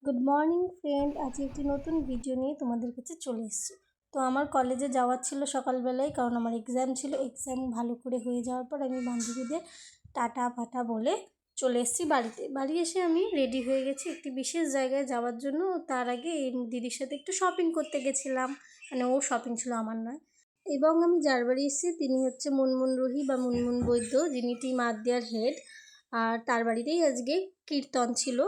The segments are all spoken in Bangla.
গুড মর্নিং ফ্রেন্ড, আজ একটি নতুন ভিডিও নিয়ে তোমাদের কাছে চলে এসেছি। তো আমার কলেজে যাওয়ার ছিল সকালবেলায়, কারণ আমার এক্সাম ছিল। এক্সাম ভালো করে হয়ে যাওয়ার পর আমি বান্ধবীদের টাটা ফাটা বলে চলে এসেছি বাড়িতে। বাড়ি এসে আমি রেডি হয়ে গেছি একটি বিশেষ জায়গায় যাওয়ার জন্য। তার আগে এই দিদির সাথে একটু শপিং করতে গেছিলাম, মানে ও শপিং ছিল, আমার নয়। এবং আমি যার বাড়ি এসেছি তিনি হচ্ছে মুনমুন রুহি বা মুনমুন বৈদ্য, যিনি টিম আদ্যার হেড। আর তার বাড়িতেই আজকে কীর্তন ছিল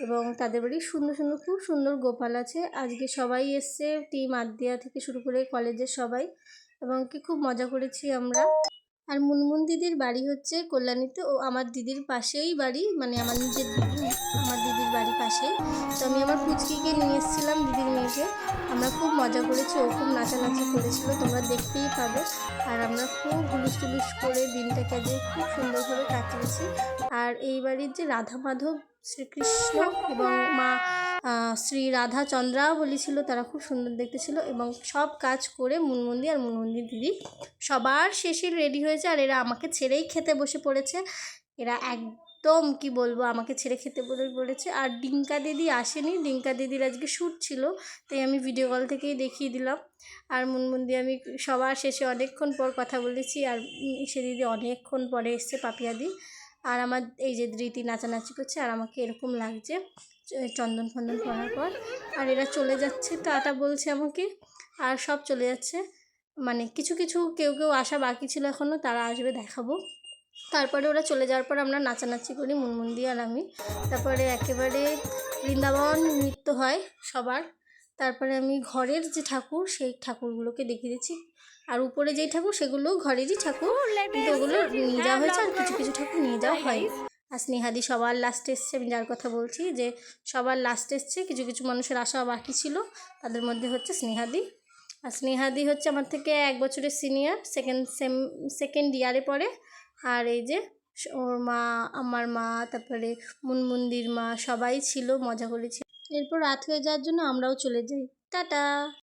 এবং তাদের বাড়ি সুন্দর সুন্দর, খুব সুন্দর গোপাল আছে। আজকে সবাই এসছে, টিম আদ্যা থেকে শুরু করে কলেজের সবাই, এবং কি খুব মজা করেছি আমরা। আর মুনমুন দিদির বাড়ি হচ্ছে কল্যাণীতে, ও আমার দিদির পাশেই বাড়ি, মানে আমার নিজের দিদি, আমার দিদির বাড়ি পাশেই। তো আমি আমার পুচকিকে নিয়ে এসেছিলাম, দিদির মেয়েকে। আমরা খুব মজা করেছি, ও খুব নাচানাচি করেছিল, তোমরা দেখতেই পাবে। আর আমরা খুব হুলুস টুলুস করে দিনটাকে আজকে খুব সুন্দরভাবে কাটিয়েছি। আর এই বাড়ির যে রাধা মাধব, শ্রীকৃষ্ণ এবং মা শ্রী রাধা চন্দ্রাও বলেছিল, তারা খুব সুন্দর দেখতে ছিল। এবং সব কাজ করে মুনমুন্দি আর মুনমুন্দির দিদি সবার শেষে রেডি হয়েছে। আর এরা আমাকে ছেড়েই খেতে বসে পড়েছে। এরা একদম কি বলবো, আমাকে ছেড়ে খেতে বলেছে। আর ডিঙ্কা দিদি আসেনি, ডিঙ্কা দিদির আজকে শ্যুট ছিল, তাই আমি ভিডিও কল থেকেই দেখিয়ে দিলাম। আর মুনমুন্দি আমি সবার শেষে অনেকক্ষণ পর কথা বলেছি, আর সে দিদি অনেকক্ষণ পরে এসছে, পাপিয়াদি। আর আমার এই যে ধৃতি নাচানাচি করছে, আর আমাকে এরকম লাগছে চন্দন ফন্দন করার পর। আর এরা চলে যাচ্ছে, টাটা বলছে আমাকে, আর সব চলে যাচ্ছে। মানে কিছু কিছু কেউ আসা বাকি ছিল এখনও, তারা আসবে, দেখাবো। তারপরে ওরা চলে যাওয়ার পর আমরা নাচানাচি করি, মুনমুন্দি আর আমি। তারপরে একেবারে বৃন্দাবন নৃত্য হয় সবার। তারপরে আমি ঘরের যে ঠাকুর, সেই ঠাকুরগুলোকে দেখিয়ে দিচ্ছি। আর উপরে যেই ঠাকুর, সেগুলো ঘরেরই ঠাকুর, কিন্তু ওগুলো নিয়ে যাওয়া হয়েছে, আর কিছু কিছু ঠাকুর নিয়ে যাওয়া হয়। আর স্নেহাদি সবার লাস্টে এসছে, আমি যার কথা বলছি, যে সবার লাস্টে এসছে। কিছু কিছু মানুষের আসা বাকি ছিল, তাদের মধ্যে হচ্ছে স্নেহাদি। আর স্নেহাদি হচ্ছে আমার থেকে 1 বছরের সিনিয়র, সেকেন্ড ইয়ারে পড়ে। আর এই যে ওর মা, আমার মা, তারপরে মুনমুন্দির মা, সবাই ছিল, মজা করেছি। এরপর রাত হয়ে যাওয়ার জন্য আমরাও চলে যাই। টাটা।